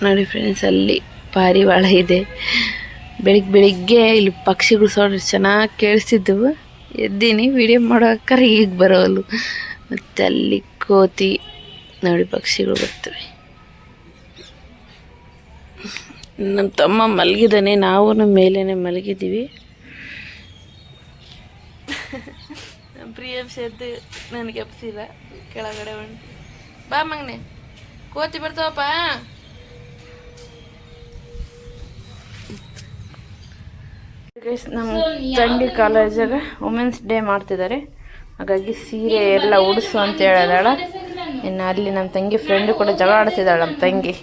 ನೋಡಿ ಫ್ರೆಂಡ್ಸ್, ಅಲ್ಲಿ ಪಾರಿವಾಳ ಇದೆ. ಬೆಳಿಗ್ಗೆ ಇಲ್ಲಿ ಪಕ್ಷಿಗಳು ಸೌಂಡ್ ಚೆನ್ನಾಗಿ ಕೇಳಿಸ್ತಿದ್ದವು. ಎದ್ದೀನಿ ವಿಡಿಯೋ ಮಾಡೋಕ್ಕಾರೆ ಈಗ ಬರೋವಲ್ಲು. ಮತ್ತು ಅಲ್ಲಿ ಕೋತಿ ನೋಡಿ, ಪಕ್ಷಿಗಳು ಬರ್ತವೆ. ನಮ್ಮ ತಮ್ಮ ಮಲಗಿದ್ದಾನೆ, ನಾವು ಮೇಲೇ ಮಲಗಿದ್ದೀವಿ. ನಮ್ಮ ಪ್ರಿಯಂಶ ಎದ್ದು ನನಗೆ ಎಪ್ಸಿಲ್ಲ, ಕೆಳಗಡೆ ಉಂಟು. ಬಾ ಮಗನೆ, ಕೋತಿ ಬರ್ತಾವಪ್ಪ. ನಮ್ಮ ತಂಗಿ ಕಾಲೇಜಾಗ ವುಮೆನ್ಸ್ ಡೇ ಮಾಡ್ತಿದ್ದಾರೆ, ಹಾಗಾಗಿ ಸೀರೆ ಎಲ್ಲ ಉಡಿಸು ಅಂತ ಹೇಳಿದಾಳ. ಇನ್ನು ಅಲ್ಲಿ ನಮ್ಮ ತಂಗಿ ಫ್ರೆಂಡು ಕೂಡ ಜಗಳ ಆಡ್ತಿದ್ದಾಳೆ. ನಮ್ಮ ತಂಗಿ,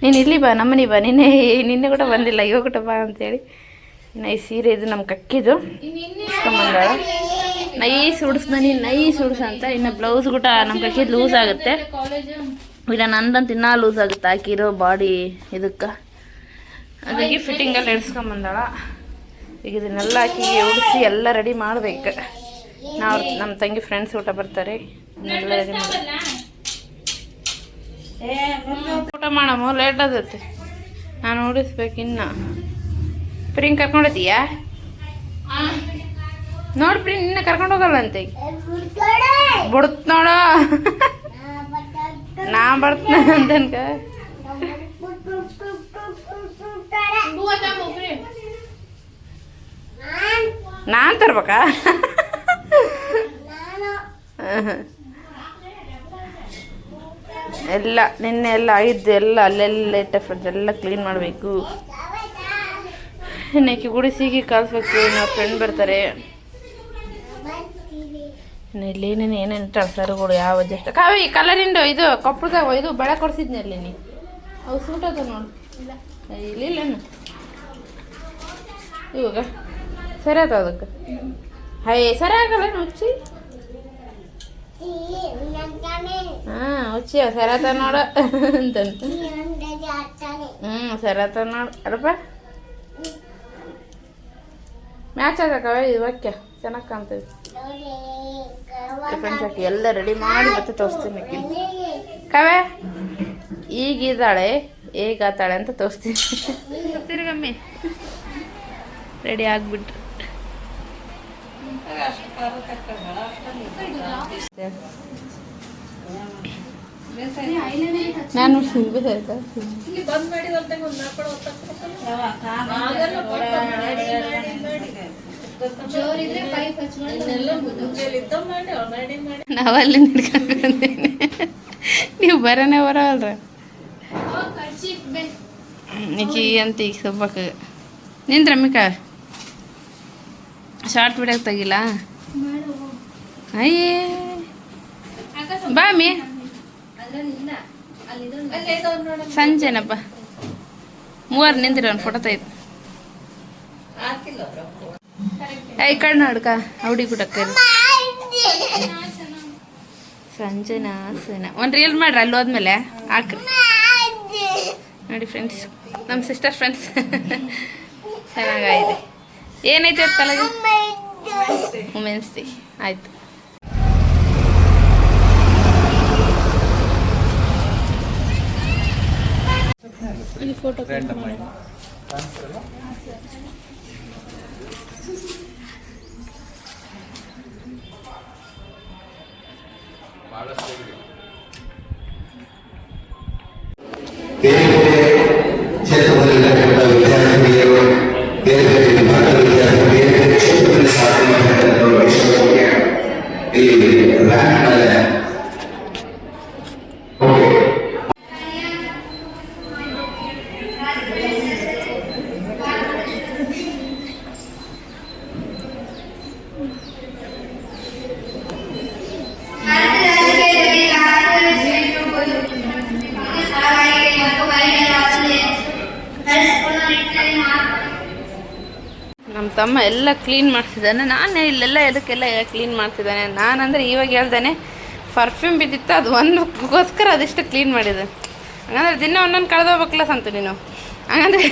ನೀನು ಇಲ್ಲಿ ಬಾ, ನಮ್ಮನೆ ಬಾ, ನಿನ್ನೆ ಕೂಡ ಬಂದಿಲ್ಲ, ಇವಾಗ ಕೂಡ ಬಾ ಅಂತೇಳಿ. ಇನ್ನು ಈ ಸೀರೆ ಇದು ನಮ್ಮ ಕಕ್ಕಿದು ಇಸ್ಕೊಂಬಂದಾಳ. ನೈಸ್ ಉಡ್ಸ ಅಂತ. ಇನ್ನು ಬ್ಲೌಸ್ ಕೂಡ ನಮ್ಮ ಕಕ್ಕಿದು ಲೂಸ್ ಆಗುತ್ತೆ, ಇಲ್ಲ ನಂದಂತ ಇನ್ನೂ ಲೂಸ್ ಆಗುತ್ತೆ ಹಾಕಿರೋ ಬಾಡಿ ಇದಕ್ಕೆ. ಹಾಗಾಗಿ ಫಿಟ್ಟಿಂಗಲ್ಲಿ ಇಡ್ಸ್ಕೊಂಬಂದಾಳ. ಈಗ ಇದನ್ನೆಲ್ಲ ಹಾಕಿ ಉಡಿಸಿ ಎಲ್ಲ ರೆಡಿ ಮಾಡ್ಬೇಕು. ನಾವು ನಮ್ಮ ತಂಗಿ ಫ್ರೆಂಡ್ಸ್ ಊಟ ಬರ್ತಾರೆ, ಎಲ್ಲ ರೆಡಿ ಮಾಡಿ ಊಟ ಮಾಡಮ್ಮ. ಲೇಟ್ ಆಗುತ್ತೆ, ನಾನು ಉಡಿಸ್ಬೇಕು. ಇನ್ನು ಪ್ರಿಂಗ್ ಕರ್ಕೊಂಡೋತೀಯಾ? ನೋಡಿ ಪ್ರಿಂಗ್ ನಿನ್ನ ಕರ್ಕೊಂಡು ಹೋಗಲ್ಲ ಅಂತ ಬಿಡ್ತ ನೋಡ. ನಾ ಬರ್ತನ ಅಂತನ್ಕ ನಾನ್ ತರ್ಬೇಕಾ? ಎಲ್ಲ ನಿನ್ನೆ ಎಲ್ಲ ಆಗಿದ್ದು ಎಲ್ಲ ಅಲ್ಲೆಲ್ಲ ಇಟ್ಟ ಫ್ರೆಂಡ್ಸ್ ಎಲ್ಲ ಕ್ಲೀನ್ ಮಾಡಬೇಕು. ಇನ್ನೇಕೆ ಗುಡಿಸಿಗೆ ಕಳಿಸ್ಬೇಕು. ನಾವು ಫ್ರೆಂಡ್ ಬರ್ತಾರೆ. ಇಲ್ಲೇನೇನು ಏನೇನು ಟರ್ಸರ್ಗಳು ಯಾವ ಜಸ್ಟ್ ಕಾವಿ ಕಲರಿಂದು ಇದು ಕೊಪ್ಪಳದಾಗ ಇದು ಬೆಳೆ ಕೊಡ್ಸಿದ್ನಿ ಅಲ್ಲಿ. ನೀ ಅವು ಸೂಟ್ ಅದ ನೋಡು. ಇಲ್ಲ ಇವಾಗ ಸರಿ ಆಯ್ತು ಅದಕ್ಕೆ. ಸರಿ ಆಗಲ್ಲ ಹುಚ್ಚಿ. ಹುಚ್ಚಿ ಸರಿ ಆತ ನೋಡ ಅಂತಂತ. ಸರಿ ಆತ ನೋಡು. ಅರಪ್ಪ ಮ್ಯಾಚ್ ಆಗಕ್ಕವ ಇದು ವಾಕ್ಯ ಚೆನ್ನಾಗಿ ಕಾಣ್ತದೆ. ಫ್ರೆಂಡ್ಸ್ ಹಾಕಿ ಎಲ್ಲ ರೆಡಿ ಮಾಡಿ ಮತ್ತೆ ತೋರಿಸ್ತೀನಿ. ಕವೆ ಈಗಿದ್ದಾಳೆ, ಹೇಗಾತಾಳೆ ಅಂತ ತೋರಿಸ್ತೀನಿ. ತಿರುಗಮ್ಮಿ ರೆಡಿ ಆಗಿಬಿಟ್ರು. ನಾನು ಆಯ್ತಾ ನಾವಲ್ಲಿ ನಿಡ್ಕೊಂಡ್ಬಂದೇನೆ, ನೀವು ಬರೋನೇ ಬರೋಲ್ರ ಈಕಿ ಅಂತ. ಈಗ ಸೊಬ್ಬಕ್ಕ ನಿಂದ್ರಮ್ಮಿಕ ಶಾರ್ಟ್ ವಿಡಿಯೋ ತೆಗಿಲ್ಲ. ಅಯ್ಯೇ ಬಾ ಮೀ ಸಂಜೆನಪ್ಪ ಮೂವರು ನಿಂದಿರ ಒಂದು ಫೋಟೋ ತೆಗೆದು. ಈ ಕಣ್ಣು ನೋಡ್ಕ ಅವಡಿ ಗುಡಕ್ಕ ಸಂಜೆನಾ ಸನ ಒಂದು ರೀಲ್ ಮಾಡ್ರಿ. ಅಲ್ಲಿ ಹೋದ್ಮೇಲೆ ಹಾಕ್ರಿ ನೋಡಿ ಫ್ರೆಂಡ್ಸ್, ನಮ್ಮ ಸಿಸ್ಟರ್ ಫ್ರೆಂಡ್ಸ್ ಚೆನ್ನಾಗಿದೆ. ಏನೈತೆ ಅದು ತಲೆಗೆ? ವುಮೆನ್ಸ್ ಡೇ ಆಯಿತು. ಇಲ್ಲಿ ಫೋಟೋ ವಿದ್ಯಾರ್ಥಿನಿಯರು ಬೇರೆ ಬೇರೆ ವಿಭಾಗದ ವಿದ್ಯಾರ್ಥಿಗಳು ಬೇರೆ ಬೇರೆ ಕ್ಷೇತ್ರದಲ್ಲಿ ಸಾಧನೆ ಮಾಡತಕ್ಕಂಥ ವಿಷಯಗಳಿಗೆ ಇಲ್ಲಿ ರ್ಯಾಂಕ್ ಮೇಲೆ ನಮ್ಮ ತಮ್ಮ ಎಲ್ಲ ಕ್ಲೀನ್ ಮಾಡ್ತಿದ್ದಾನೆ. ನಾನು ಇಲ್ಲೆಲ್ಲ ಎದಕ್ಕೆಲ್ಲ ಕ್ಲೀನ್ ಮಾಡ್ತಿದ್ದಾನೆ. ನಾನಂದರೆ ಇವಾಗ ಹೇಳ್ದಾನೆ ಪರ್ಫ್ಯೂಮ್ ಬಿದ್ದಿತ್ತು, ಅದು ಒಂದಕ್ಕೋಸ್ಕರ ಅದಿಷ್ಟು ಕ್ಲೀನ್ ಮಾಡಿದೆ. ಹಂಗಂದ್ರೆ ದಿನ ಒಂದೊಂದು ಕಳೆದೋಗ್ಬೇಕಲ್ಲ ಸಂತು ನೀನು. ಹಂಗಂದ್ರೆ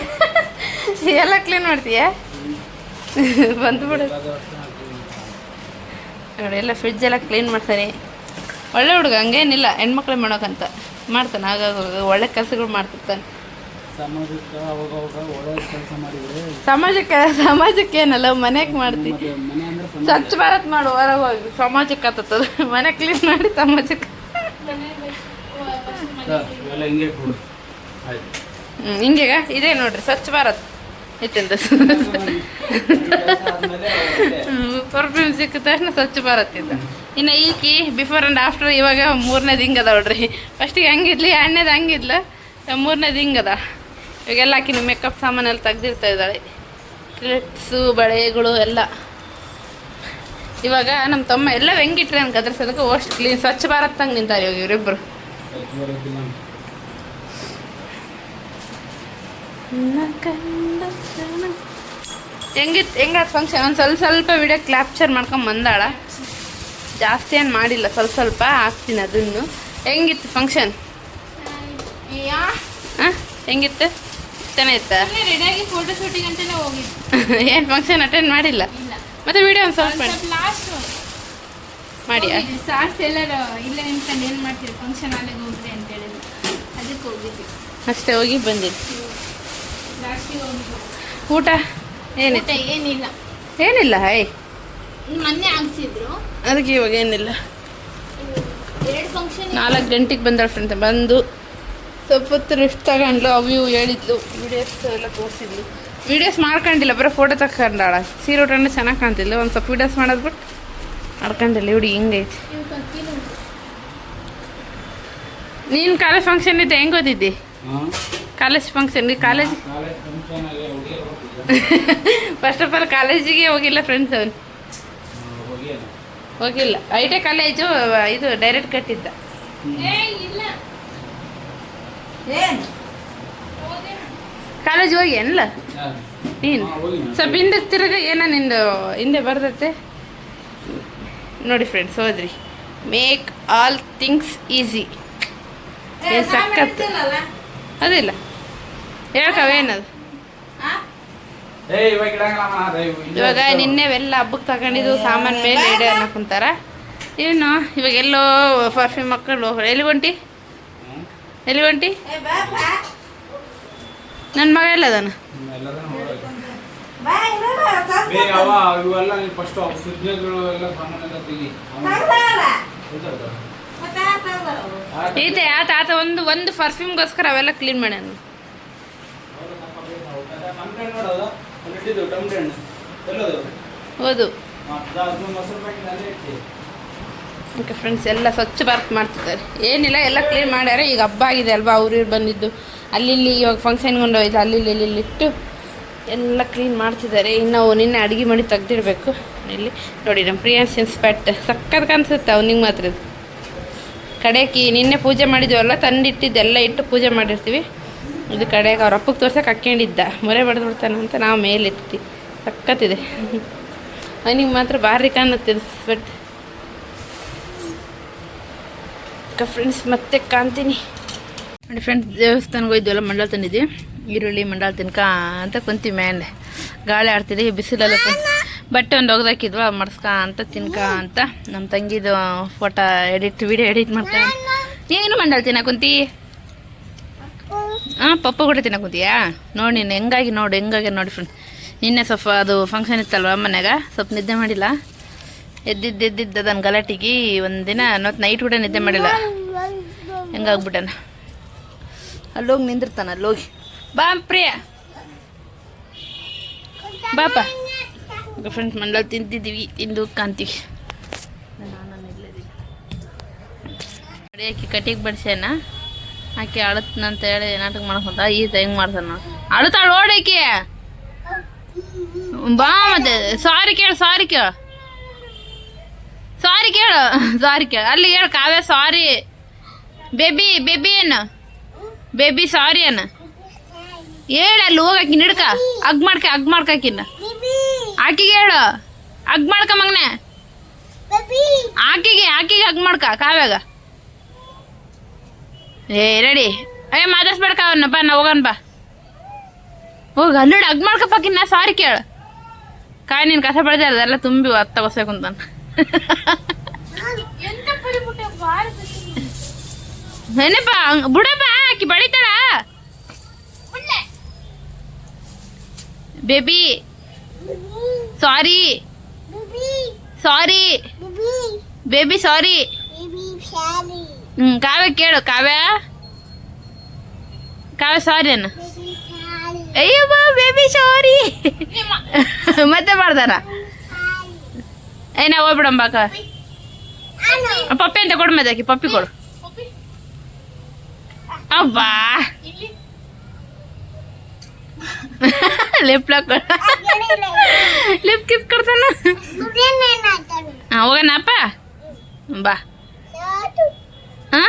ಎಲ್ಲ ಕ್ಲೀನ್ ಮಾಡ್ತೀಯ ಬಂದುಬಿಡು ನೋಡಿ. ಎಲ್ಲ ಫ್ರಿಡ್ಜೆಲ್ಲ ಕ್ಲೀನ್ ಮಾಡ್ತಾನೆ. ಒಳ್ಳೆ ಹುಡುಗ, ಹಂಗೇನಿಲ್ಲ ಹೆಣ್ಮಕ್ಳೇ ಮಾಡೋಕ್ಕಂತ ಮಾಡ್ತಾನೆ ಆಗಾಗ ಒಳ್ಳೆ ಕೆಲಸಗಳು ಮಾಡ್ತಿರ್ತಾನೆ. ಸಮಾಜಕ್ಕೆ ಅವಾಗ ಒಳ್ಳೆ ಕೆಲಸ ಮಾಡಿದರೆ ಸಮಾಜಕ್ಕೆ ಏನಲ್ಲ ಮನೆಗೆ ಮಾಡ್ತೀವಿ. ಮನೆ ಅಂದ್ರೆ ಸ್ವಚ್ಛ ಭಾರತ್ ಮಾಡು, ಹೊರಗೆ ಹೋಗಿ ಸಮಾಜಕ್ಕೆ ಆತದ. ಮನೆ ಕ್ಲೀನ್ ಮಾಡಿ ಸಮಾಜಕ್ಕೆ. ಇವೆಲ್ಲ ಹಿಂಗೆ ಕೊಡು. ಆಯ್ತು ಹಿಂಗೀಗ ಇದೇ ನೋಡ್ರಿ ಸ್ವಚ್ಛ ಭಾರತ್ ಇತ್ತಿಂದ ಪರ್ಫ್ಯೂಮ್ ಸಿಕ್ಕ ತಕ್ಷಣ ಸ್ವಚ್ಛ ಭಾರತ್ ಇದ್ದ. ಇನ್ನು ಈಕಿ ಬಿಫೋರ್ ಆ್ಯಂಡ್ ಆಫ್ಟರ್ ಇವಾಗ 3ನೇದು ಹಿಂಗದ ನೋಡ್ರಿ. ಫಸ್ಟಿಗೆ ಹಂಗಿದ್ಲಿ, 2ನೇದು ಹಂಗಿದ್ಲ, 3ನೇದು ಹಿಂಗದ. ಇವಾಗೆಲ್ಲ ಆಕಿನ ಮೇಕಪ್ ಸಾಮಾನೆಲ್ಲ ತೆಗ್ದಿರ್ತಾ ಇದ್ದಾಳೆ, ಕ್ಲಿಪ್ಸು ಬಳೆಗಳು ಎಲ್ಲ. ಇವಾಗ ನಮ್ಮ ತಮ್ಮ ಎಲ್ಲ ಹೆಂಗಿಟ್ರೆ ಅಂತ ಗದರ್ಸೋದಕ್ಕೆ ಅಷ್ಟು ಕ್ಲೀನ್ ಸ್ವಚ್ಛ ಭಾರತ್ ತಂಗೆ ನಿಂತಾರೆ ಇವಾಗ ಇವರಿಬ್ಬರು. ಹೆಂಗಾದ ಫಂಕ್ಷನ್? ಒಂದು ಸ್ವಲ್ಪ ವಿಡಿಯೋ ಕ್ಯಾಪ್ಚರ್ ಮಾಡ್ಕೊಂಡು ಬಂದಾಳ, ಜಾಸ್ತಿ ಏನು ಮಾಡಿಲ್ಲ, ಸ್ವಲ್ಪ ಹಾಕ್ತೀನಿ ಅದನ್ನು. ಹೆಂಗಿತ್ತು ಫಂಕ್ಷನ್? ಹಾಂ ಹೆಂಗಿತ್ತು? ಚೆನ್ನಾಗಿತ್ತ? ರೆಡಿಯಾಗಿ ಫೋಟೋ ಶೂಟಿಂಗ್ ಅಂತಾನೆ ಹೋಗಿದ್ದು. ಏನು ಫಂಕ್ಷನ್ ಅಟೆಂಡ್ ಮಾಡಿಲ್ಲ? ಮತ್ತೆ ವಿಡಿಯೋ ಒಂದು ಸ್ವಲ್ಪ ಲಾಸ್ಟ್ ಮಾಡಿಯಾ? ಸಾರ್ಸ್ ಎಲ್ಲರೂ ಇಲ್ಲ ನಿಂತ್ಕೊಂಡು ಏನು ಮಾಡ್ತೀರಿ ಫಂಕ್ಷನ್ ಅಲ್ಲಿಗೆ ಹೋಗ್ರಿ ಅಂತ ಹೇಳಿದ್ರು, ಅದಕ್ಕೆ ಹೋಗಿದ್ವಿ. ಅಷ್ಟೇ ಹೋಗಿ ಬಂದಿದ್ದು. ಲಾಸ್ಟಿಗೆ ಹೋಗಿದ್ವಿ. ಊಟ ಏನಿತ್ತು? ಏನಿಲ್ಲ, ಏನಿಲ್ಲ. ಹಾಯ್ ಮೊನ್ನೆ ಹಾಕ್ಸಿದ್ರು, ಅದಕ್ಕೆ ಇವಾಗ ಏನಿಲ್ಲ. 2 ಫಂಕ್ಷನ್ 4 ಗಂಟೆಗೆ ಬಂದಳ ಫ್ರೆಂಡ್ಸ್. ಬಂದು ಸ್ವಲ್ಪ ಹೊತ್ತು ರೆಸ್ಟ್ ತಗೊಂಡ್ಲು. ಅವು ಹೇಳಿದ್ಲು, ವೀಡಿಯೋಸ್ ಎಲ್ಲ ತೋರಿಸಿದ್ಲು. ವೀಡಿಯೋಸ್ ಮಾಡ್ಕೊಂಡಿಲ್ಲ, ಬರೋ ಫೋಟೋ ತಗೊಂಡಾಳ. ಸೀರೆ ಊಟನೇ ಚೆನ್ನಾಗಿ ಕಾಣ್ತಿಲ್ಲ. ಒಂದು ಸ್ವಲ್ಪ ವೀಡಿಯೋಸ್ ಮಾಡೋದು ಬಿಟ್ಟು ಮಾಡ್ಕೊಂಡಿಲ್ಲ. ಹುಡುಗಿ ಹಿಂಗೈತಿ. ನೀನು ಕಾಲೇಜ್ ಫಂಕ್ಷನ್ ಇದ್ದೆ, ಹೆಂಗೆ ಓದಿದ್ದಿ? College function college first of all ಕಾಲೇಜಿಗೆ ಹೋಗಿಲ್ಲ ಫ್ರೆಂಡ್ಸ್. ಅವನು ಹೋಗಿಲ್ಲ. ಐಟೆ ಕಾಲೇಜು ಇದು ಡೈರೆಕ್ಟ್ ಕಟ್ಟಿದ್ದ. ಇಲ್ಲ ಕಾಲೇಜ್ ಹೋಗಿ ಏನಿಲ್ಲ ನೀನು ಸ್ವಲ್ಪ ಹಿಂದಕ್ಕೆ ತಿರುಗ ಏನೋ ನಿಂದು ಹಿಂದೆ ಬರ್ತೈತೆ ನೋಡಿ ಫ್ರೆಂಡ್ಸ್. ಹೋದ್ರಿ ಮೇಕ್ ಆಲ್ ಥಿಂಗ್ಸ್ ಈಸಿ. ಸಖತ್ ಅದಿಲ್ಲ ಹೇಳ್ಕವೇನದು. ಇವಾಗ ನಿನ್ನೆವೆಲ್ಲ ಹಬ್ಬಕ್ಕೆ ತಗೊಂಡಿದ್ದು ಸಾಮಾನು ಮೇಲೆ ಇಡೆ ಅನ್ನಕೊಂತಾರ. ಏನು ಇವಾಗ ಎಲ್ಲೋ ಪರ್ಫ್ಯೂಮ್ ಮಕ್ಕಳು ಎಲ್ಲಿಗೊಂಟಿ ನನ್ನ ಮಗ ಎಲ್ಲದಾನ? ಐತೆ ಆತ ಒಂದು ಪರ್ಫ್ಯೂಮ್ಗೋಸ್ಕರ ಅವೆಲ್ಲ ಕ್ಲೀನ್ ಮಾಡ್ಯಾನ. ಹೌದು ಓಕೆ ಫ್ರೆಂಡ್ಸ್, ಎಲ್ಲ ಸ್ವಚ್ಛ ಭಾರತ್ ಮಾಡ್ತಿದ್ದಾರೆ. ಏನಿಲ್ಲ, ಎಲ್ಲ ಕ್ಲೀನ್ ಮಾಡ್ಯಾರ. ಈಗ ಹಬ್ಬ ಆಗಿದೆ ಅಲ್ವಾ, ಅವ್ರು ಬಂದಿದ್ದು ಅಲ್ಲಿ ಇವಾಗ ಫಂಕ್ಷನ್ಗೊಂಡು ಹೋಯ್ತು, ಅಲ್ಲಿ ಇಟ್ಟು ಎಲ್ಲ ಕ್ಲೀನ್ ಮಾಡ್ತಿದ್ದಾರೆ. ಇನ್ನು ನಿನ್ನೆ ಅಡುಗೆ ಮಾಡಿ ತೆಗ್ದಿಡ್ಬೇಕು. ಇಲ್ಲಿ ನೋಡಿ ನಮ್ಮ ಪ್ರಿಯಾನ್ಸಿನ್ ಸ್ಪೆಟ್ ಸಕ್ಕತ್ ಕಾಣಿಸುತ್ತೆ ಅವ್ನಿಗೆ ಮಾತ್ರ. ಇದು ಕಡೆಗೆ ನಿನ್ನೆ ಪೂಜೆ ಮಾಡಿದ್ವಲ್ಲ, ತಂದಿಟ್ಟಿದ್ದೆಲ್ಲ ಇಟ್ಟು ಪೂಜೆ ಮಾಡಿರ್ತೀವಿ. ಇದು ಕಡೆಗೆ ಅವ್ರ ಅಪ್ಪಗೆ ತೋರ್ಸಕ್ಕೆ ಹಾಕ್ಕೊಂಡಿದ್ದ, ಮೊರೆ ಬಡ್ದು ಬಿಡ್ತಾನೆ ಅಂತ ನಾವು ಮೇಲೆ ಇರ್ತೀವಿ. ಸಕ್ಕತ್ತಿದೆ ಅವನಿಗೆ ಮಾತ್ರ ಭಾರಿ ಕಾಣುತ್ತಿದೆ ಸ್ವೆಟ್. ಫ್ರೆಂಡ್ಸ್ ಮತ್ತೆ ಕಾಣ್ತೀನಿ ನೋಡಿ ಫ್ರೆಂಡ್ಸ್. ದೇವಸ್ಥಾನಕ್ಕೆ ಹೋಯ್ದ್ವಲ್ಲ, ಮಂಡಳ ತಂದಿದ್ವಿ. ಈರುಳ್ಳಿ ಮಂಡಳ ತಿನ್ಕ ಅಂತ ಕುಂತೀವಿ ಮೇಲೆ. ಗಾಳಿ ಆಡ್ತಿದ್ವಿ, ಬಿಸಿಲೆಲ್ಲ ಬಟ್ಟೆ ಒಂದು ಒಗ್ದಾಕಿದ್ವ ಮಡ್ಸ್ಕ ಅಂತ ತಿನ್ಕ ಅಂತ. ನಮ್ಮ ತಂಗಿದು ಫೋಟೋ ವಿಡಿಯೋ ಎಡಿಟ್ ಮಾಡ್ತಾ. ನೀನು ಮಂಡಳ ತಿನ್ನಕ್ಕೆ ಕುಂತಿ? ಹಾಂ, ಪಪ್ಪು ಕೂಡ ತಿನ್ನಕ್ಕೆ ಕುಂತೀಯಾ? ನೋಡಿ ನೀನು ಹೆಂಗಾಗಿ ನೋಡಿ ಫ್ರೆಂಡ್. ನಿನ್ನೆ ಸ್ವಲ್ಪ ಅದು ಫಂಕ್ಷನ್ ಇತ್ತಲ್ವ ಮನ್ಯಾಗ, ಸ್ವಲ್ಪ ನಿದ್ದೆ ಮಾಡಿಲ್ಲ. ಎದ್ದಿದ್ದು ಅದನ್ನು ಗಲಾಟಿಗೆ ಒಂದಿನ ನೈಟ್ ಕೂಡ ನಿದ್ದೆ ಮಾಡಿಲ್ಲ. ಹೆಂಗಾಗ್ಬಿಟ್ಟನ. ಅಲ್ಲೋಗಿ ನಿಂದಿರ್ತಾನ, ಅಲ್ಲೋಗಿ ಬಾ ಪ್ರಿಯ ಬಾಪ. ಫ್ರೆಂಡ್ಸ್ ಮಂಡಳ ತಿಂತಿದ್ದೀವಿ, ತಿಂದು ಕಾಣ್ತೀವಿ. ನೋಡಿ ಆಕೆ ಕಟ್ಟಿಗೆ ಬಡ್ಸ್ಯಾನ, ಆಕೆ ಅಳತ್ನಂತ ಹೇಳಿ ನಾಟಕ ಮಾಡ್ಕೊಂತ ಈತ ಹೆಂಗೆ ಮಾಡ್ತಾನ ನೋಡಿ. ಅಳುತ್ತಾಳ ಓಡಾಕಿ. ಬಾ ಮತ್ತೆ ಸಾರಿ ಕೇಳು ಅಲ್ಲಿ ಹೇಳು ಕಾವ್ಯ ಸಾರಿ ಬೇಬಿ ಏನು ಬೇಬಿ ಸಾರಿ ಅನ್ನ ಹೇಳ. ಅಲ್ಲಿ ಹೋಗಾಕಿ ನಿಡ್ಕ ಅಗ್ ಮಾಡ್ಕಾಕಿನ್ನ ಆಕಿಗೆ ಹೇಳು, ಅಗ್ ಮಾಡ್ಕ ಮಗನೆ. ಆಕಿಗೆ ಅಗ್ ಮಾಡ್ಕ ಕಾವ್ಯಾಗ. ರೆಡಿ ಮಾತಾಡ್ಸ್ಬೇಡ ಕಾವನ್ನ, ಬಾ ನಾ ಹೋಗೋಣ ಬಾ. ಹೋಗ ಅಲ್ಲೋಡಿ ಅಗ್ ಮಾಡ್ಕಪ್ಪಾಕಿನ್ನ ಸಾರಿ ಕೇಳು. ಕಾಯಿ ನೀನು ಕಸ ಬೆಳೆದ ಅದೆಲ್ಲ ತುಂಬಿ ಅತ್ತ ಬಸ ಕುಂತಾನ. ಏನಪ್ಪ ಬಿಡಪ್ಪ ಆಕಿ ಬಳಿತಾಳ baby sorry sorry baby sorry ಕಾವ್ಯ ಕೇಳು ಕಾವ್ಯ ಕಾವ್ಯ ಸಾರಿ ಅನ್ನ ಅಯ್ಯವ್ವ ಬೇಬಿ ಸಾರಿ ಮತ್ತೆ ಮಾಡ್ದಾರ ಏನ ಹೋಗ್ಬಿಡಂಬಾಕ ಪಪ್ಪಿ ಅಂತ ಕೊಡು ಮತ್ತೆ ಆಕಿ ಪಪ್ಪಿ ಕೊಡು ಅಬ್ಬಾ ಲಿಪ್ ಲಾಕ್ ಲಿಪ್ ಕಿಸ್ ಕೊಡ್ತಾನ ಹೋಗಣಪ್ಪ ಬಾ ಹಾ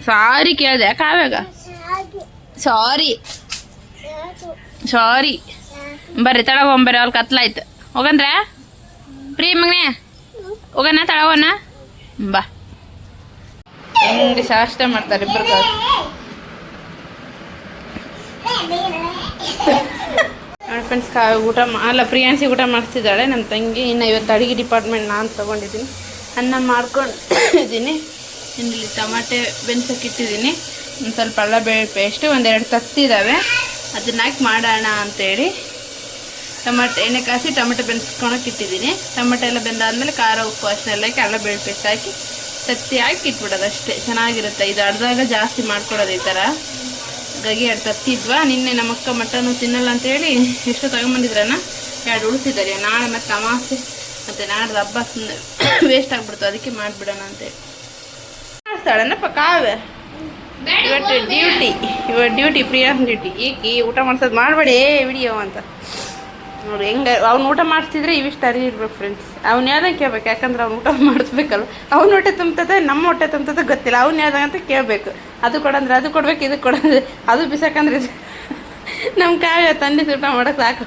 ಸಾರಿ ಕೇಳಿದೆ ಕಾವ್ಯಾಗ ಸಾರಿ ಸಾರಿ ಬರ್ರಿ ತಳಗ ಹೋಗ್ಬರ್ರಿ ಅವ್ರ ಕತ್ಲಾಯ್ತು ಹೋಗಂದ್ರ ಪ್ರಿಯ ಮಗನೇ ಹೋಗೋಣ ತಳಗೋಣ ಬಾ ಹೆಂಗೆ ಶಾಸ್ತ್ರ ಮಾಡ್ತಾರೆ ಇಬ್ಬರು ಫ್ರೆಂಡ್ಸ್ ಊಟ ಅಲ್ಲ ಪ್ರಿಯಾನ್ಸಿ ಊಟ ಮಾಡಿಸ್ತಿದ್ದಾಳೆ ನಮ್ಮ ತಂಗಿ ಇನ್ನು ಇವತ್ತು ಅಡುಗೆ ಡಿಪಾರ್ಟ್ಮೆಂಟ್ ನಾನು ತೊಗೊಂಡಿದ್ದೀನಿ ಅನ್ನ ಮಾಡ್ಕೊಂಡಿದ್ದೀನಿ ಇಲ್ಲಿ ಟಮಾಟೆ ಬೆನ್ಸಕ್ಕಿಟ್ಟಿದ್ದೀನಿ ಒಂದು ಸ್ವಲ್ಪ ಅಲ್ಲ ಬೇಳೆ ಪೇಸ್ಟು ಒಂದೆರಡು ತತ್ತಿದ್ದಾವೆ ಅದನ್ನ ಹಾಕಿ ಮಾಡೋಣ ಅಂತೇಳಿ ಟಮಾಟೆ ಎಣ್ಣೆ ಕಾಸಿ ಟೊಮೆಟೊ ಬೆನ್ಸ್ಕೊಳಕ್ಕೆ ಇಟ್ಟಿದ್ದೀನಿ. ಟೊಮೆಟೊ ಎಲ್ಲ ಬೆಂದಾದ್ಮೇಲೆ ಖಾರ ಉಪ್ಪು ಅಷ್ಟನ್ನೆಲ್ಲ ಹಾಕಿ ಅಲ್ಲ ಬೇಳೆ ಪೇಸ್ಟ್ ಹಾಕಿ ತತ್ತಿ ಹಾಕಿ ಇಟ್ಬಿಡೋದು ಅಷ್ಟೇ. ಚೆನ್ನಾಗಿರುತ್ತೆ. ಇದು ಅರ್ಧಾಗ ಜಾಸ್ತಿ ಮಾಡ್ಕೊಡೋದು ಈ ಥರ. ಹಾಗಾಗಿ 2 ತತ್ತಿ ಇದ್ವಾ. ನಿನ್ನೆ ನಮ್ಮ ಅಕ್ಕ ಮಟನ್ನು ತಿನ್ನಲ್ಲ ಅಂತೇಳಿ ಎಷ್ಟು ತಗೊಂಬಂದಿದ್ರನ 2 ಉಳಿಸಿದ್ದಾರೆ. ನಾಳೆ ಮತ್ತು ಅಮಾವಾಸ್ಯೆ ಮತ್ತು ನಾಡ್ದು ಹಬ್ಬ ವೇಸ್ಟ್ ಆಗಿಬಿಡ್ತು, ಅದಕ್ಕೆ ಮಾಡಿಬಿಡೋಣ ಅಂತೇಳಿ ಮಾಡ್ತಾಳನ್ನಪ್ಪ ಕಾವ್ಯ. ಇವತ್ತು ಡ್ಯೂಟಿ ಪ್ರಿಯಾನ್ ಡ್ಯೂಟಿ. ಏಕೆ ಊಟ ಮಾಡ್ಸೋದು ಮಾಡಬೇಡಿ ವಿಡಿಯೋ ಅಂತ ನೋಡಿ. ಹೆಂಗೆ ಅವ್ನು ಊಟ ಮಾಡಿಸ್ತಿದ್ರೆ ಇವಿಷ್ಟು ಅರಿ ಇರ್ಬೇಕು ಫ್ರೆಂಡ್ಸ್. ಅವ್ನು ಯಾವ್ದಂಗೆ ಕೇಳ್ಬೇಕು, ಯಾಕಂದ್ರೆ ಅವ್ನು ಊಟ ಮಾಡಿಸ್ಬೇಕಲ್ವ. ಅವ್ನ ಹೊಟ್ಟೆ ತುಂಬತದೆ, ನಮ್ಮ ಹೊಟ್ಟೆ ತುಂಬತದೆ ಗೊತ್ತಿಲ್ಲ. ಅವ್ನು ಯಾವ್ದಂಗಂತ ಕೇಳಬೇಕು. ಅದು ಕೊಡಂದ್ರೆ ಅದು ಕೊಡ್ಬೇಕು, ಇದು ಕೊಡಂದ್ರೆ ಅದು ಬಿಸಾಕಂದ್ರೆ ನಮ್ಮ ಕಾವ್ಯ ತಂದೆ ಊಟ ಮಾಡೋಕೆ ಸಾಕು.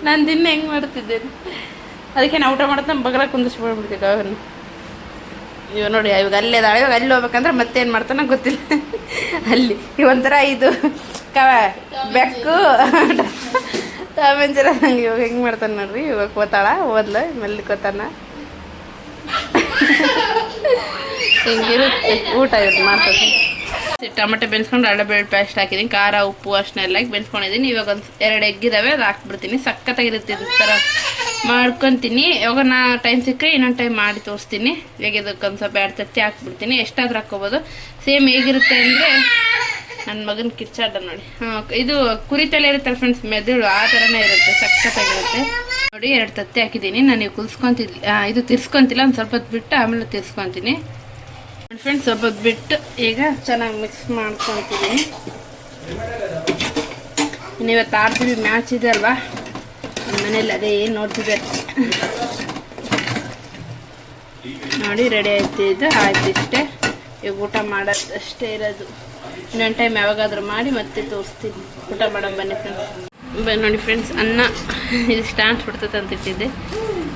ನಾನು ದಿನ ಹೆಂಗೆ ಮಾಡ್ತಿದ್ದೇನೆ. ಅದಕ್ಕೆ ನಾವು ಊಟ ಮಾಡೋದು ನಮ್ಮ ಬಗಲ ಕುಂದಿಸ್ಬಿಡ್ಬಿಡ್ತೀವಿ ಕಾವ್ಯನ. ಇವಾಗ ನೋಡಿ, ಇವಾಗ ಅಲ್ಲೇ ದಾಳೆ, ಇವಾಗ ಅಲ್ಲಿ ಹೋಗ್ಬೇಕಂದ್ರೆ ಮತ್ತೇನು ಮಾಡ್ತಾನೆ ಗೊತ್ತಿಲ್ಲ. ಅಲ್ಲಿ ಒಂಥರ ಇದು ಬೆಕ್ಕು ಟಾಮೆಂಜರ ಹಂಗೆ ಇವಾಗ ಹೆಂಗೆ ಮಾಡ್ತಾನೆ ನೋಡ್ರಿ. ಇವಾಗ ಕೋತಾಳ ಓದ್ಲು ಮೆಲ್ಲಿಕೋತಾನ. ಹಿಂಗಿರುತ್ತೆ ಊಟ ಇವ್ರು ಮಾಡ್ತಾರೆ. ಟೊಮೆಟೊ ಬೆನ್ಸ್ಕೊಂಡು ಅಡ್ಡ ಬೇಳೆ ಪೇಸ್ಟ್ ಹಾಕಿದ್ದೀನಿ. ಖಾರ ಉಪ್ಪು ಅಷ್ಟನ್ನೆಲ್ಲ ಹಾಕಿ ಬೆನ್ಸ್ಕೊಂಡಿದ್ದೀನಿ. ಇವಾಗ ಒಂದು 2 ಎಗ್ ಇದ್ದಾವೆ, ಅದು ಹಾಕ್ಬಿಡ್ತೀನಿ. ಸಖತ್ತಾಗಿರುತ್ತೆ ಈ ಥರ ಮಾಡ್ಕೊತೀನಿ. ಇವಾಗ ನಾ ಟೈಮ್ ಸಿಕ್ಕರೆ ಇನ್ನೊಂದು ಟೈಮ್ ಮಾಡಿ ತೋರಿಸ್ತೀನಿ. ಇವಾಗ ಇದಕ್ಕೆ ಒಂದು ಸ್ವಲ್ಪ 2 ತತ್ತಿ ಹಾಕ್ಬಿಡ್ತೀನಿ. ಎಷ್ಟಾದ್ರೂ ಹಾಕ್ಕೋಬೋದು. ಸೇಮ್ ಹೇಗಿರುತ್ತೆ ಅಂದರೆ ನನ್ನ ಮಗನ ಕಿರ್ಚಾಟ ನೋಡಿ. ಇದು ಕುರಿ ತಲೆ ಇರುತ್ತಲ್ಲ ಫ್ರೆಂಡ್ಸ್, ಮೆದುಳು ಆ ಥರನೇ ಇರುತ್ತೆ. ಸಖತ್ತಾಗಿರುತ್ತೆ ನೋಡಿ. 2 ತತ್ತಿ ಹಾಕಿದ್ದೀನಿ. ನಾನು ಈಗ ಕುದಿಸ್ಕೊತಿದ್ವಿ, ಇದು ತಿರ್ಸ್ಕೊತಿಲ್ಲ. ಒಂದು ಸ್ವಲ್ಪ ಹೊತ್ತು ಬಿಟ್ಟು ಆಮೇಲೆ ತಿರ್ಸ್ಕೊತೀನಿ ನೋಡಿ ಫ್ರೆಂಡ್ಸ್. ಸ್ವಲ್ಪ ಹೊತ್ತು ಬಿಟ್ಟು ಈಗ ಚೆನ್ನಾಗಿ ಮಿಕ್ಸ್ ಮಾಡ್ಕೊತಿದ್ದೀನಿ. ಇವತ್ತು ಆಡ್ತೀವಿ, ಮ್ಯಾಚ್ ಇದೆ ಅಲ್ವಾ ನಮ್ಮ ಮನೇಲಿ, ಅದೇ ಏನು ನೋಡ್ತಿದ್ದಾರೆ ನೋಡಿ. ರೆಡಿ ಆಯ್ತು, ಇದು ಆಯ್ತು ಇಷ್ಟೇ. ಈಗ ಊಟ ಮಾಡೋದು ಅಷ್ಟೇ ಇರೋದು. ಇನ್ನೊಂದು ಟೈಮ್ ಯಾವಾಗಾದ್ರೂ ಮಾಡಿ ಮತ್ತೆ ತೋರಿಸ್ತೀನಿ. ಊಟ ಮಾಡೋ ಬನ್ನಿ ಫ್ರೆಂಡ್ಸ್. ನೋಡಿ ಫ್ರೆಂಡ್ಸ್, ಅನ್ನ ಇದು ಸ್ಟಾಂಡ್ ಬಿಡ್ತದೆ ಅಂತ ಇಟ್ಟಿದ್ದೆ.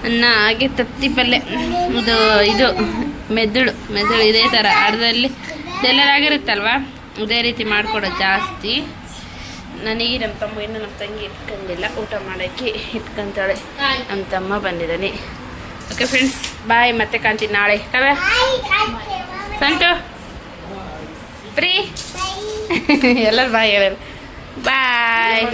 ಅನ್ನ ಹಾಗೆ ತತ್ತಿ ಪಲ್ಯ. ಇದು ಮೆದುಳು ಇದೇ ಥರ ಅರ್ಧದಲ್ಲಿ ಎಲ್ಲರಾಗಿರುತ್ತಲ್ವ, ಇದೇ ರೀತಿ ಮಾಡ್ಕೊಡೋದು ಜಾಸ್ತಿ. ನನಗೆ ನಮ್ಮ ತಮ್ಮ ಇನ್ನೂ ನಮ್ಮ ತಂಗಿ ಇಟ್ಕೊಂಡಿಲ್ಲ, ಊಟ ಮಾಡೋಕ್ಕೆ ಇಟ್ಕೊಂತಾಳೆ. ನಮ್ಮ ತಮ್ಮ ಬಂದಿದ್ದಾನೆ. ಓಕೆ ಫ್ರೆಂಡ್ಸ್, ಬಾಯ್. ಮತ್ತೆ ಕಾಣ್ತೀನಿ ನಾಳೆ. ಕವೆ ಸಂತು ಪ್ರೀ ಎಲ್ಲರೂ ಬಾಯ್ ಹೇಳೋರು. ಬಾಯ್.